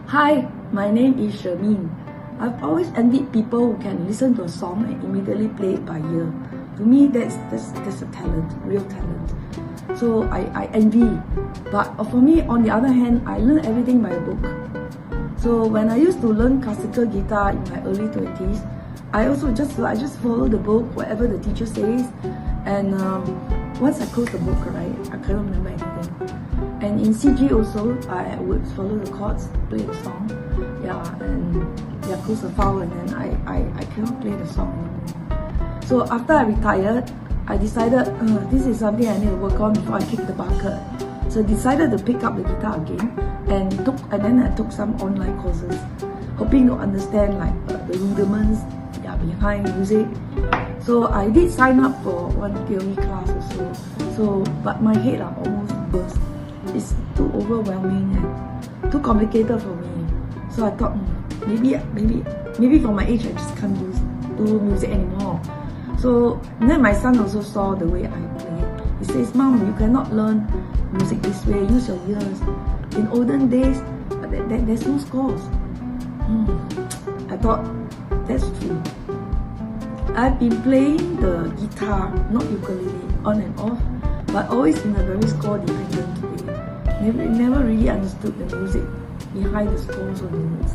Hi, my name is Shermeen. I've always envied people who can listen to a song and immediately play it by ear. To me, that's a talent, real talent. So I envy. But for me, on the other hand, I learn everything by a book. So when I used to learn classical guitar in my early 20s, I just follow the book, whatever the teacher says. And once I close the book, right, I cannot remember anything. And in CG also, I would follow the chords, play the song, close the file, and then I cannot play the song anymore. So after I retired, I decided this is something I need to work on before I kick the bucket. So I decided to pick up the guitar again, and then I took some online courses, hoping to understand like the rudiments behind music. So I did sign up for one theory class or so. But my head almost burst. It's too overwhelming and too complicated for me. So I thought maybe for my age I just can't do music anymore. So then my son also saw the way I play. He says, "Mom, you cannot learn music this way. Use your ears. In olden days, there's no scores." I thought that's true. I've been playing the guitar, not ukulele, on and off, but always in a very score-dependent way. Never really understood the music behind the scores or the notes.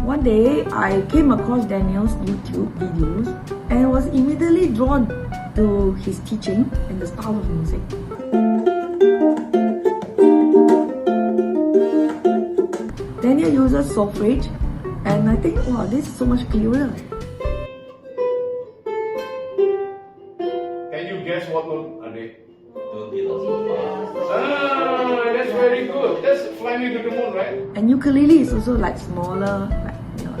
One day, I came across Daniel's YouTube videos and was immediately drawn to his teaching and the style of music. Daniel uses solfege, and I think, wow, this is so much clearer. Can you guess what note are they? That's very good. That's Fly Me to the Moon, right? And ukulele is also like smaller,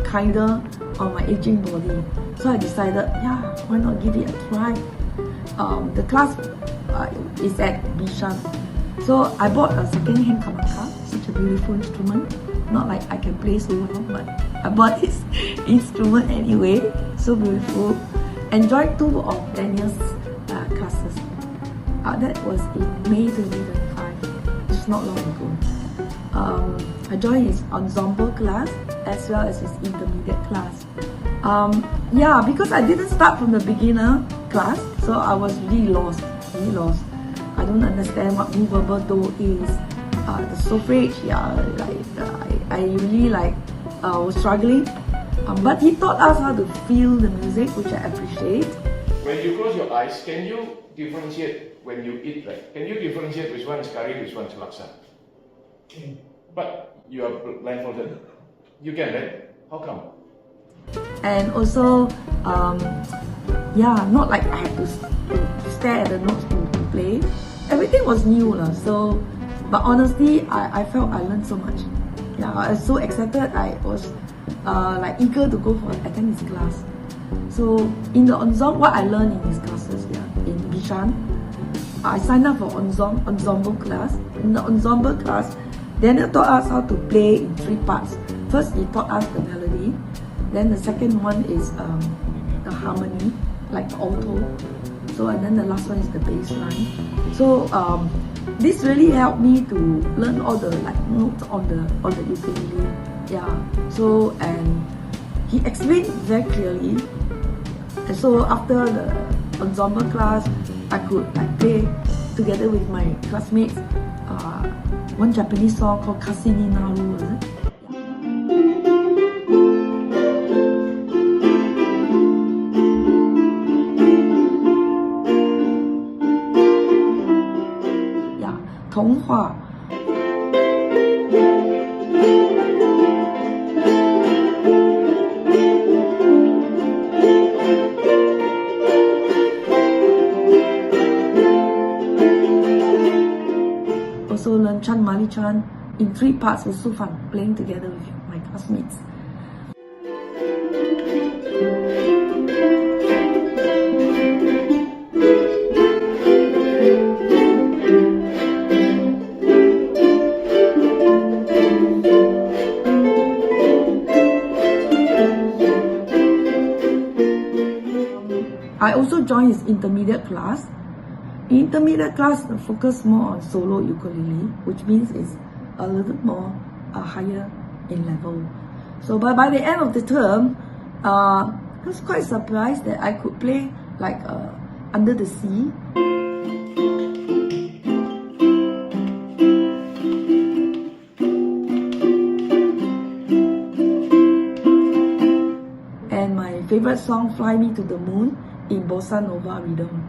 kinder on my aging body. So I decided, why not give it a try? The class is at Bishan. So I bought a second-hand kamaka, such a beautiful instrument. Not like I can play so well, but I bought this instrument anyway. So beautiful. Enjoyed 2 of Daniel's classes. That was in May 2025, just not long ago. I joined his ensemble class as well as his intermediate class. Because I didn't start from the beginner class, so I was really lost. I don't understand what movable do is. The solfege, I really was struggling. But he taught us how to feel the music, which I appreciate. When you close your eyes, can you differentiate when you eat, right? Can you differentiate which one is curry, which one is laksa? But you are blindfolded. You can, right? How come? And also, not like I had to stare at the notes to play. Everything was new, but honestly, I felt I learned so much. I was so excited. I was eager to go for attend his class. So in the ensemble, what I learned in his classes, in Bishan, I signed up for ensemble class. In the ensemble class, Daniel taught us how to play in 3 parts. First, he taught us the melody. Then the second one is the harmony, like the alto. And then the last one is the bass line. So this really helped me to learn all the notes on the ukulele. And he explained very clearly. And so after the ensemble class, I could play together with my classmates one Japanese song called Kasini Naru, was it? Tonghua. Also learn Chan Mali Chan in 3 parts. Was so fun playing together with my classmates. I also joined his intermediate class. Intermediate class focus more on solo ukulele, which means it's a little more higher in level. So by the end of the term, I was quite surprised that I could play like Under the Sea. And my favorite song, Fly Me to the Moon, in Bossa Nova rhythm.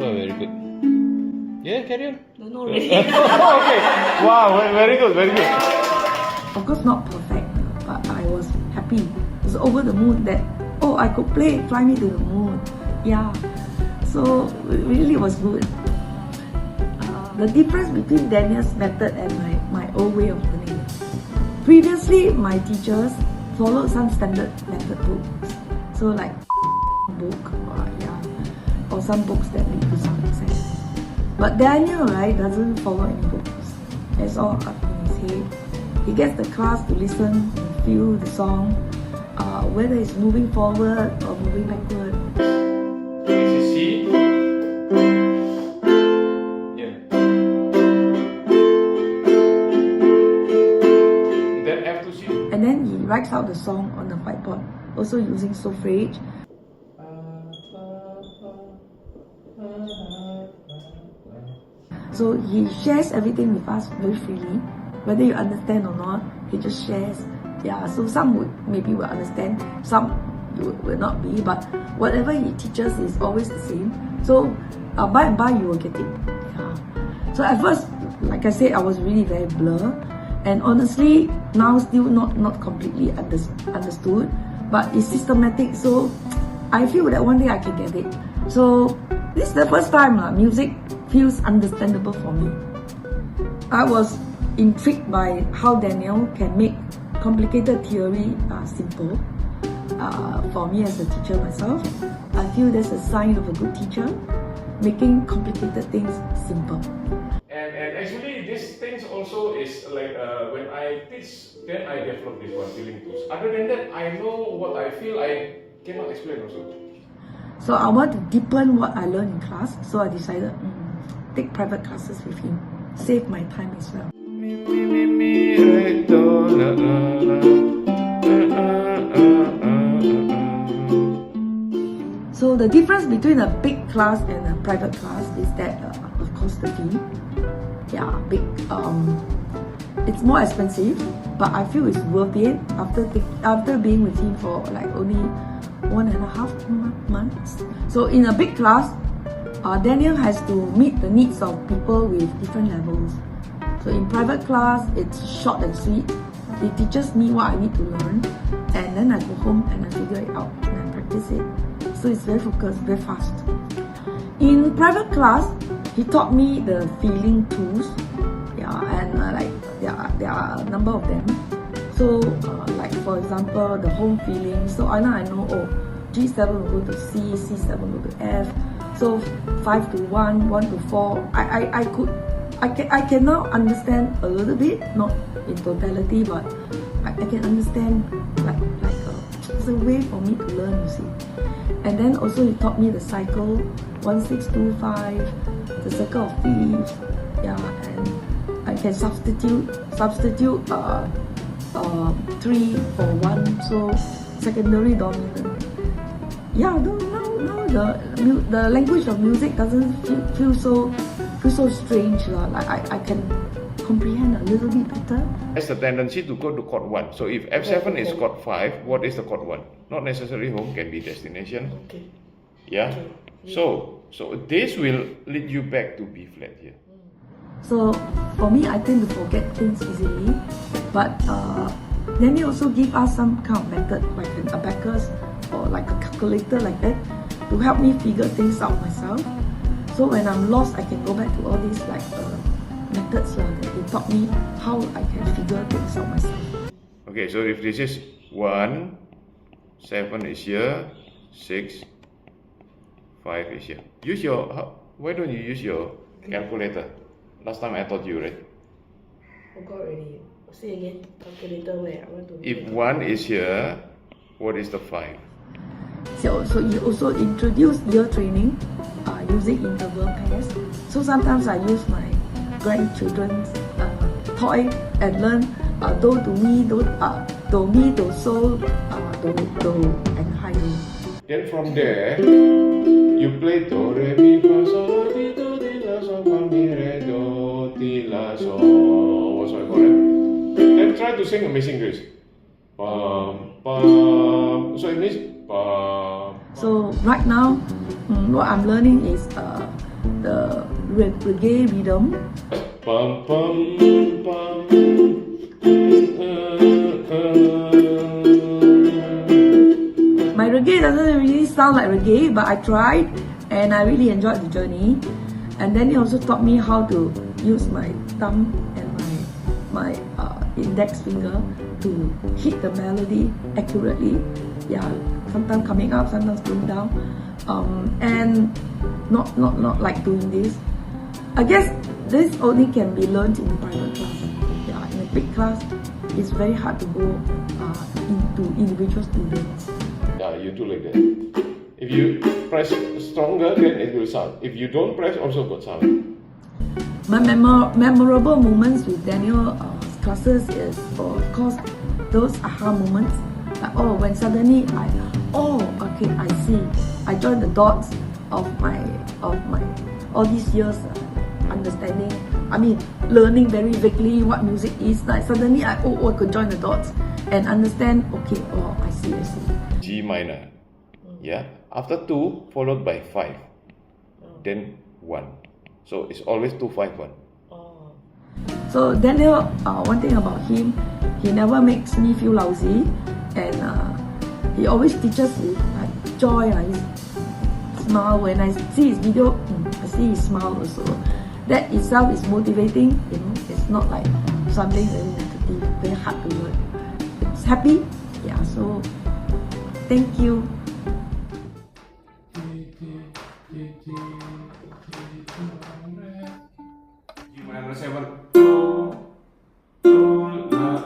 Oh, very good. Yeah, carry on. Don't know really. Okay. Wow, very good, very good. Of course not perfect, but I was happy. I was over the moon that, oh, I could play Fly Me to the Moon. Yeah, so it really was good. The difference between Daniel's method and my old way of learning. Previously, my teachers followed some standard method books. So like book, or some books that lead to some success. But Daniel, right, doesn't follow any books. It's all up in his head. He gets the class to listen and feel the song, whether it's moving forward or moving backward. This is C. Yeah. Then F to C. And then he writes out the song on the whiteboard, also using solfege. So he shares everything with us very freely, whether you understand or not. He just shares. Yeah, so some maybe will understand, some will not be, but whatever he teaches is always the same. So by and by you will get it. Yeah. So at first, like I said, I was really very blur, and honestly now still not completely understood, but it's systematic. So I feel that one day I can get it. So this is the first time music feels understandable for me. I was intrigued by how Daniel can make complicated theory simple. For me as a teacher myself, I feel that's a sign of a good teacher, making complicated things simple. And actually these things also is like when I teach, then I develop this one feeling tools. Other than that, I know what I feel, I cannot explain also. So I want to deepen what I learned in class, so I decided take private classes with him, save my time as well. So the difference between a big class and a private class is that, of course, the fee. Yeah, big. It's more expensive, but I feel it's worth it after being with him for like only 1.5 months. So in a big class, Daniel has to meet the needs of people with different levels. So in private class, it's short and sweet. He teaches me what I need to learn, and then I go home and I figure it out and I practice it. So it's very focused, very fast. In private class, he taught me the feeling tools. Yeah, and there are a number of them. So like for example, the home feeling. So I know, oh, G7 will go to C, C7 will go to F. So 5 to 1, 1 to 4. I cannot understand a little bit, not in totality, but I can understand it's a way for me to learn, you see. And then also he taught me the cycle 1, 6, 2, 5, the circle of thieves. Yeah, and I can substitute 3 for 1, so secondary dominant. Yeah, now the language of music doesn't feel so strange. Like I can comprehend a little bit better. Has the tendency to go to chord 1. So if F7 is chord 5, what is the chord 1? Not necessarily home, can be destination. Okay. Yeah. Okay. So this will lead you back to B flat here. So for me, I tend to forget things easily, but then they also give us some kind of method like an abacus or like a calculator like that to help me figure things out myself. So when I'm lost, I can go back to all these like methods that they taught me how I can figure things out myself. Okay, so if this is 1, 7 is here, 6, 5 is here. Use your, why don't you use your calculator? Last time I taught you, right? Forgot already. Say again. Calculator where? I want to. If 1 is here, what is the 5? So you also introduce ear training using interval pairs. So sometimes I use my grandchildren's toy and learn do to mi, do mi, do so, do and high do. Then from there, you play do, re, mi, fa, sol, la, ti, do, di, la, sol, fa, mi, re, do, ti, la, sol. What's what I call it? Then try to sing Amazing Grace. Pam, pam. So it means pam. So right now, what I'm learning is the reggae rhythm. Pam, pam, pam. My reggae doesn't really sound like reggae, but I tried and I really enjoyed the journey. And then he also taught me how to use my thumb and my index finger to hit the melody accurately. Yeah, sometimes coming up, sometimes going down, and not like doing this. I guess this only can be learned in private class. Yeah, in a big class, it's very hard to go into individual students. Yeah, you do like that. If you press stronger, then it will sound. If you don't press, also got sound. My memorable moments with Daniel classes is, of course, those aha moments. Like, oh, when suddenly okay, I see. I joined the dots of my all these years understanding. I mean, learning very vaguely what music is. Like suddenly, I could join the dots and understand. Okay, I see. G minor. Yeah. After 2, followed by 5. Then 1. So it's always 2, 5, 1. So Daniel, one thing about him, he never makes me feel lousy, and he always teaches with like joy. His smile, when I see his video, I see his smile also. That itself is motivating. You know, it's not like something very negative, very hard to learn. It's happy, yeah. So thank you. G minor 7. Do, la,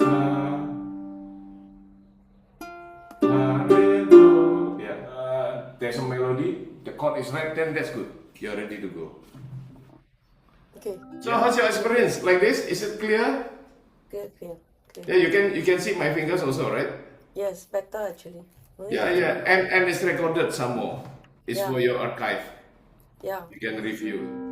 la, re, do. Yeah. There's a melody. The chord is right. Then that's good. You're ready to go. Okay. So how's your experience? Like this? Is it clear? Clear. Yeah, you can see my fingers also, right? Yes, better actually. Yeah. And it's recorded some more. It's for your archive. Yeah. You can review.